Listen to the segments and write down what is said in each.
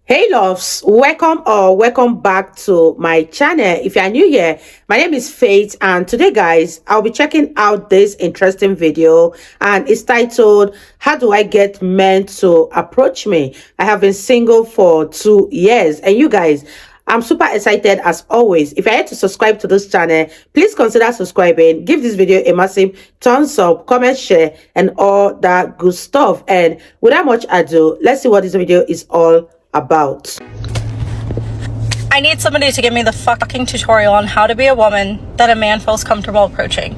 Hey loves, welcome or welcome back to my channel. If you are new here, my name is Faith, and today guys, I'll be checking out this interesting video, and it's titled, How Do I Get Men to Approach Me? I have been single for 2 years, and you guys, I'm super excited as always. If you're yet to subscribe to this channel, please consider subscribing. Give this video a massive thumbs up, comment, share, and all that good stuff. And without much ado, let's see what this video is all about. I need somebody to give me the fucking tutorial on how to be a woman that a man feels comfortable approaching.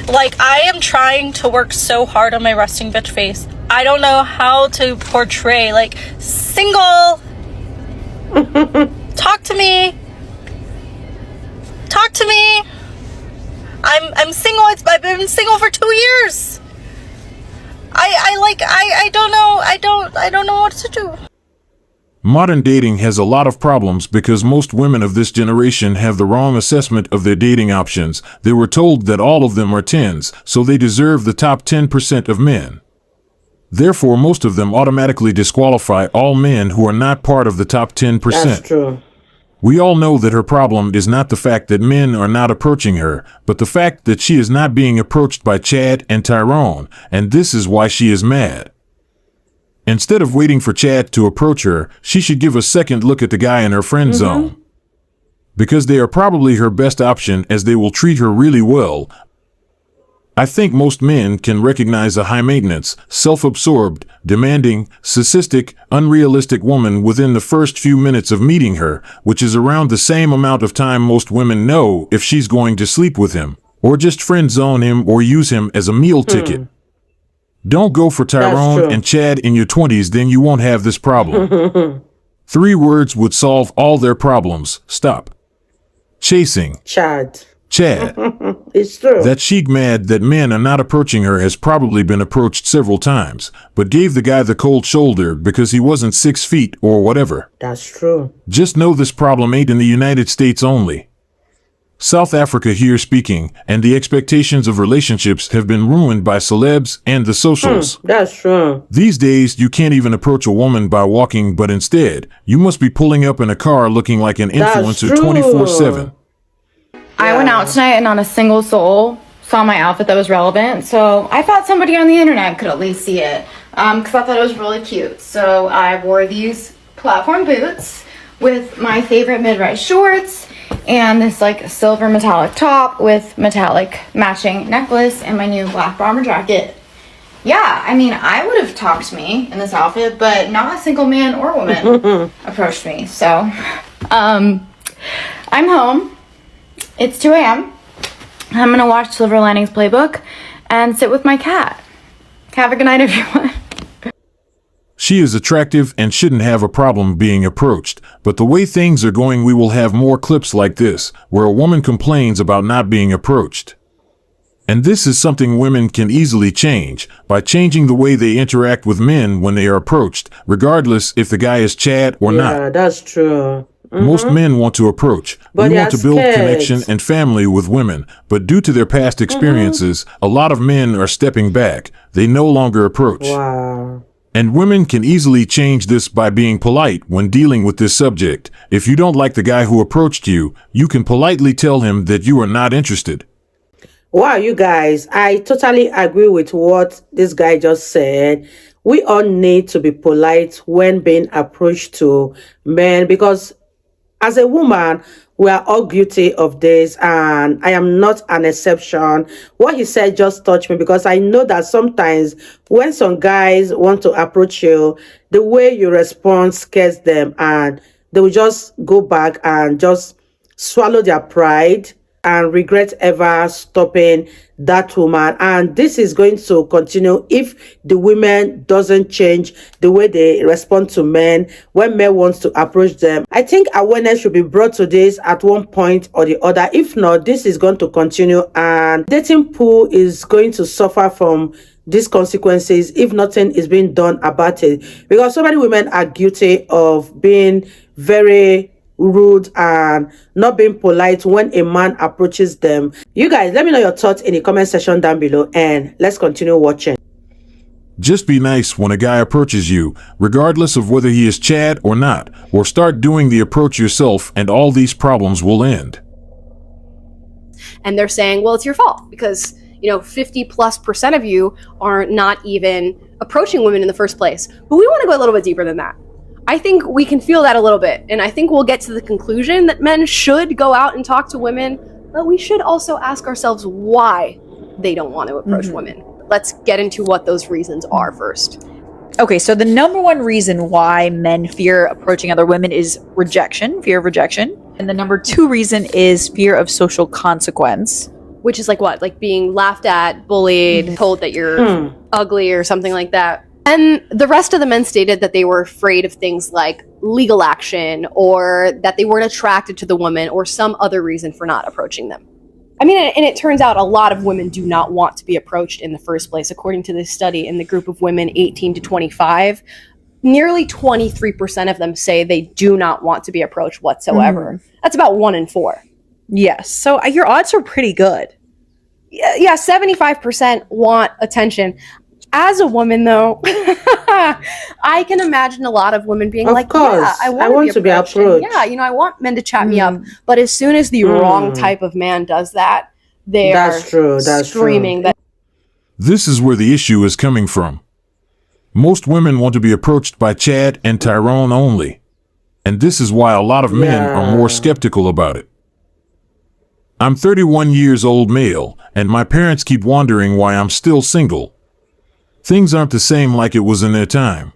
Like, I am trying to work so hard on my resting bitch face. I don't know how to portray, like, single. Talk to me. Talk to me. I'm single. I've been single for 2 years. I don't know. I don't know what to do. Modern dating has a lot of problems because most women of this generation have the wrong assessment of their dating options. They were told that all of them are 10s, so they deserve the top 10% of men. Therefore, most of them automatically disqualify all men who are not part of the top 10%. That's true. We all know that her problem is not the fact that men are not approaching her, but the fact that she is not being approached by Chad and Tyrone, and this is why she is mad. Instead of waiting for Chad to approach her, she should give a second look at the guy in her friend zone. Because they are probably her best option, as they will treat her really well. I think most men can recognize a high-maintenance, self-absorbed, demanding, narcissistic, unrealistic woman within the first few minutes of meeting her, which is around the same amount of time most women know if she's going to sleep with him, or just friend zone him or use him as a meal ticket. Don't go for Tyrone and Chad in your 20s, then you won't have this problem. 3 words would solve all their problems. Stop chasing Chad. It's true. That she's mad that men are not approaching her has probably been approached several times, but gave the guy the cold shoulder because he wasn't 6 feet or whatever. That's true. Just know this problem ain't in the United States only. South Africa here speaking, and the expectations of relationships have been ruined by celebs and the socials. That's true. These days, you can't even approach a woman by walking, but instead, you must be pulling up in a car looking like an influencer 24/7. I went out tonight and not a single soul saw my outfit that was relevant, so I thought somebody on the internet could at least see it, because I thought it was really cute. So I wore these platform boots with my favorite mid-rise shorts and this like silver metallic top with metallic matching necklace and my new black bomber jacket. Yeah, I mean, I would have talked to me in this outfit, but not a single man or woman approached me. So I'm home. It's 2 a.m. I'm gonna watch Silver Linings Playbook and sit with my cat. Have a good night, everyone. She is attractive and shouldn't have a problem being approached, but the way things are going, we will have more clips like this, where a woman complains about not being approached. And this is something women can easily change, by changing the way they interact with men when they are approached, regardless if the guy is Chad or not. Yeah, that's true. Most men want to approach. But we want to build connection and family with women, but due to their past experiences, a lot of men are stepping back. They no longer approach. Wow. And women can easily change this by being polite when dealing with this subject. If you don't like the guy who approached you, you can politely tell him that you are not interested. Wow, you guys, I totally agree with what this guy just said. We all need to be polite when being approached to men, because as a woman, we are all guilty of this, and I am not an exception. What he said just touched me, because I know that sometimes when some guys want to approach you, the way you respond scares them, and they will just go back and just swallow their pride and regret ever stopping that woman. And this is going to continue if the women doesn't change the way they respond to men when men wants to approach them. I think awareness should be brought to this at one point or the other. If not, this is going to continue, and dating pool is going to suffer from these consequences if nothing is being done about it, because so many women are guilty of being very rude and not being polite when a man approaches them. You guys, let me know your thoughts in the comment section down below, and let's continue watching. Just be nice when a guy approaches you, regardless of whether he is Chad or not, or start doing the approach yourself and all these problems will end. And they're saying, well, it's your fault because, 50+% of you are not even approaching women in the first place. But we want to go a little bit deeper than that. I think we can feel that a little bit. And I think we'll get to the conclusion that men should go out and talk to women, but we should also ask ourselves why they don't want to approach women. Let's get into what those reasons are first. Okay, so the number one reason why men fear approaching other women is rejection, fear of rejection. And the number two reason is fear of social consequence. Which is like what? Like being laughed at, bullied, told that you're ugly or something like that. And the rest of the men stated that they were afraid of things like legal action or that they weren't attracted to the woman or some other reason for not approaching them. I mean, and it turns out a lot of women do not want to be approached in the first place. According to this study, in the group of women 18 to 25, nearly 23% of them say they do not want to be approached whatsoever. That's about 1 in 4. Yes, so your odds are pretty good. Yeah, 75% want attention. As a woman, though, I can imagine a lot of women being Of like, course, yeah, I I want want to be approached. And yeah, I want men to chat me up. But as soon as the wrong type of man does that, they That's true, that's screaming that. This is where the issue is coming from. Most women want to be approached by Chad and Tyrone only. And this is why a lot of men are more skeptical about it. I'm 31 years old male, and my parents keep wondering why I'm still single. Things aren't the same like it was in their time.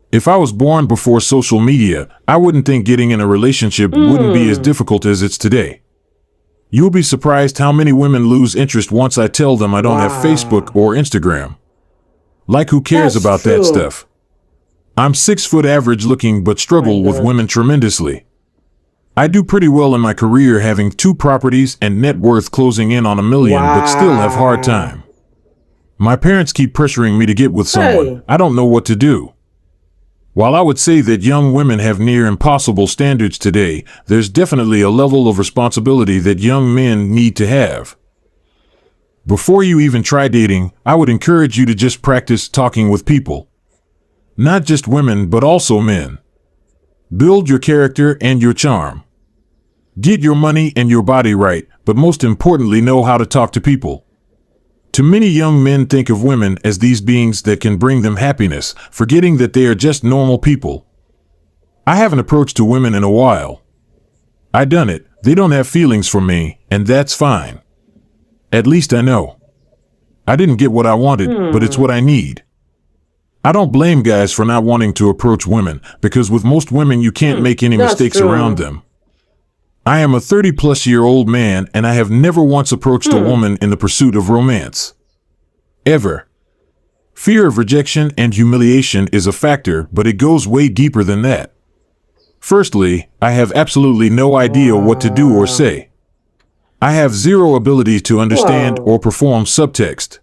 If I was born before social media, I wouldn't think getting in a relationship wouldn't be as difficult as it's today. You'll be surprised how many women lose interest once I tell them I don't have Facebook or Instagram. Like, who cares That's about true. that stuff? I'm 6 foot average looking but struggle with women tremendously. I do pretty well in my career, having 2 properties and net worth closing in on $1 million, but still have hard time. My parents keep pressuring me to get with someone. I don't know what to do. While I would say that young women have near impossible standards today, there's definitely a level of responsibility that young men need to have. Before you even try dating, I would encourage you to just practice talking with people. Not just women, but also men. Build your character and your charm. Get your money and your body right, but most importantly, know how to talk to people. Too many young men think of women as these beings that can bring them happiness, forgetting that they are just normal people. I haven't approached to women in a while. I done it. They don't have feelings for me, and that's fine. At least I know. I didn't get what I wanted, but it's what I need. I don't blame guys for not wanting to approach women, because with most women you can't make any mistakes around them. I am a 30-plus-year-old man, and I have never once approached a woman in the pursuit of romance. Ever. Fear of rejection and humiliation is a factor, but it goes way deeper than that. Firstly, I have absolutely no idea what to do or say. I have zero ability to understand or perform subtext.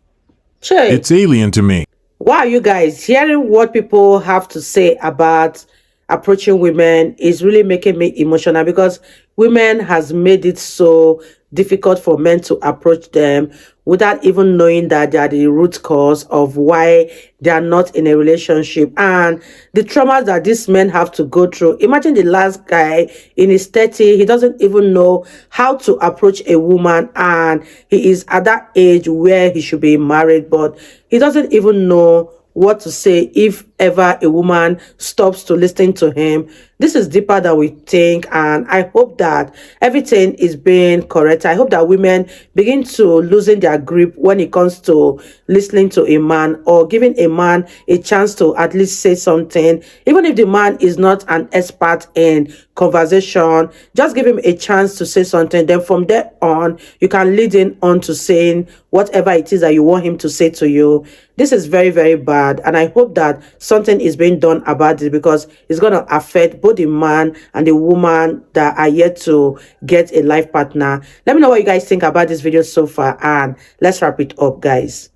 It's alien to me. Wow, you guys, hearing what people have to say about approaching women is really making me emotional, because women has made it so difficult for men to approach them without even knowing that they are the root cause of why they are not in a relationship, and the traumas that these men have to go through. Imagine the last guy in his 30s, he doesn't even know how to approach a woman, and he is at that age where he should be married, but he doesn't even know what to say if ever a woman stops to listen to him. This is deeper than we think, and I hope that everything is being correct. I hope that women begin to loosen their grip when it comes to listening to a man, or giving a man a chance to at least say something. Even if the man is not an expert in conversation, just give him a chance to say something. Then from there on, you can lead him on to saying whatever it is that you want him to say to you. This is very, very bad, and I hope that something is being done about it, because it's going to affect both the man and the woman that are yet to get a life partner. Let me know what you guys think about this video so far, and let's wrap it up, guys.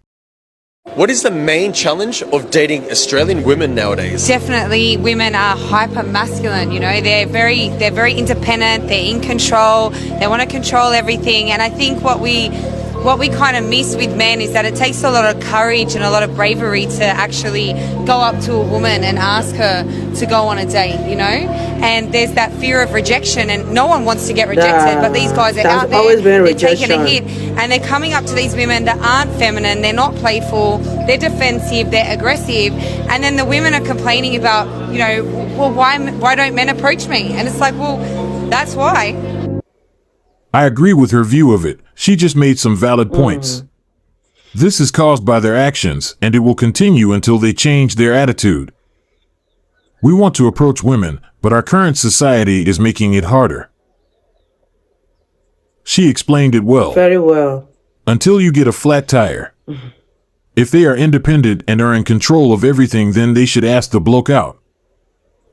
What is the main challenge of dating Australian women nowadays? Definitely, women are hyper masculine. You know, they're very independent. They're in control. They want to control everything. And I think what we what we kind of miss with men is that it takes a lot of courage and a lot of bravery to actually go up to a woman and ask her to go on a date, you know? And there's that fear of rejection, and no one wants to get rejected, but these guys are out there, always been they're rejection. taking a hit, and they're coming up to these women that aren't feminine, they're not playful, they're defensive, they're aggressive, and then the women are complaining about, you know, well, why don't men approach me? And it's like, well, that's why. I agree with her view of it. She just made some valid points. This is caused by their actions, and it will continue until they change their attitude. We want to approach women, but our current society is making it harder. She explained it well. Very well. Until you get a flat tire. If they are independent and are in control of everything, then they should ask the bloke out.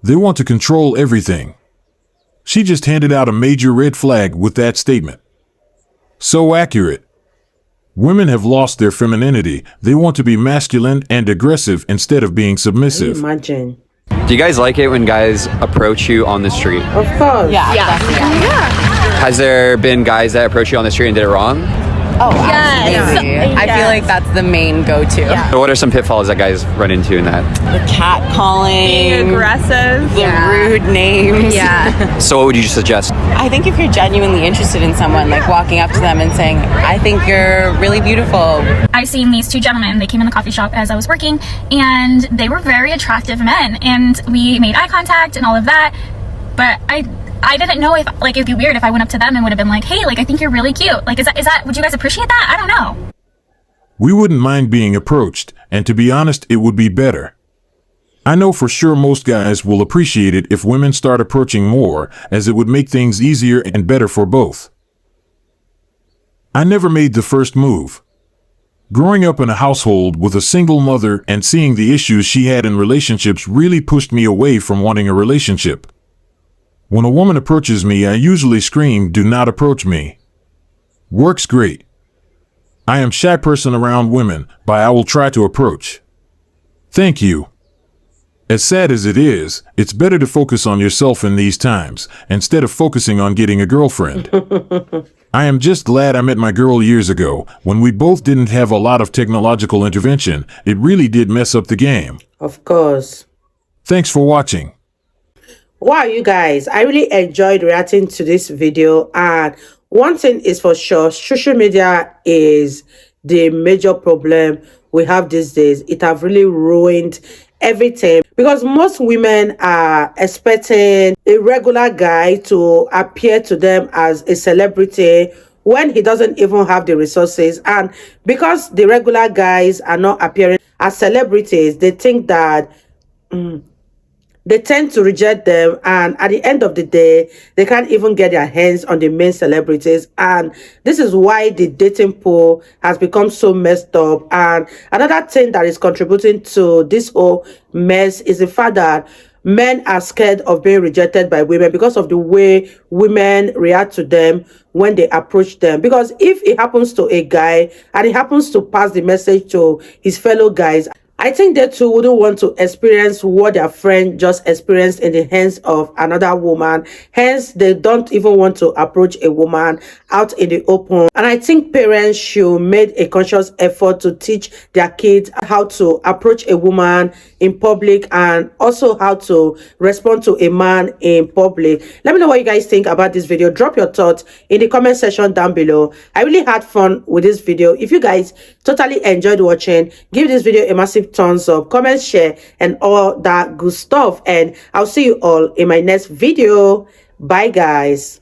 They want to control everything. She just handed out a major red flag with that statement. So accurate. Women have lost their femininity. They want to be masculine and aggressive instead of being submissive. Imagine. Do you guys like it when guys approach you on the street? Of course. Yeah. Has there been guys that approach you on the street and did it wrong? Oh, absolutely. I feel like that's the main go-to. So what are some pitfalls that guys run into in that? The cat calling. Being aggressive. The rude names. Yeah. So what would you suggest? I think if you're genuinely interested in someone, like walking up to them and saying, I think you're really beautiful. I've seen these two gentlemen. They came in the coffee shop as I was working, and they were very attractive men. And we made eye contact and all of that. But I didn't know if, like, it'd be weird if I went up to them and would have been like, hey, like, I think you're really cute. Like, is that, would you guys appreciate that? I don't know. We wouldn't mind being approached, and to be honest, it would be better. I know for sure most guys will appreciate it if women start approaching more, as it would make things easier and better for both. I never made the first move. Growing up in a household with a single mother and seeing the issues she had in relationships really pushed me away from wanting a relationship. When a woman approaches me, I usually scream, "Do not approach me." Works great. I am shy person around women, but I will try to approach. Thank you. As sad as it is, it's better to focus on yourself in these times, instead of focusing on getting a girlfriend. I am just glad I met my girl years ago, when we both didn't have a lot of technological intervention. It really did mess up the game. Of course. Thanks for watching. Wow, you guys, I really enjoyed reacting to this video. And one thing is for sure, social media is the major problem we have these days. It have really ruined everything, because most women are expecting a regular guy to appear to them as a celebrity when he doesn't even have the resources. And because the regular guys are not appearing as celebrities, they think that they tend to reject them, and at the end of the day, they can't even get their hands on the main celebrities. And this is why the dating pool has become so messed up. And another thing that is contributing to this whole mess is the fact that men are scared of being rejected by women because of the way women react to them when they approach them. Because if it happens to a guy and he happens to pass the message to his fellow guys, I think they too wouldn't want to experience what their friend just experienced in the hands of another woman. Hence, they don't even want to approach a woman out in the open. And I think parents should make a conscious effort to teach their kids how to approach a woman in public, and also how to respond to a man in public. Let me know what you guys think about this video. Drop your thoughts in the comment section down below. I really had fun with this video. If you guys totally enjoyed watching, give this video a massive thumbs up, comment, share, and all that good stuff. And I'll see you all in my next video. Bye, guys.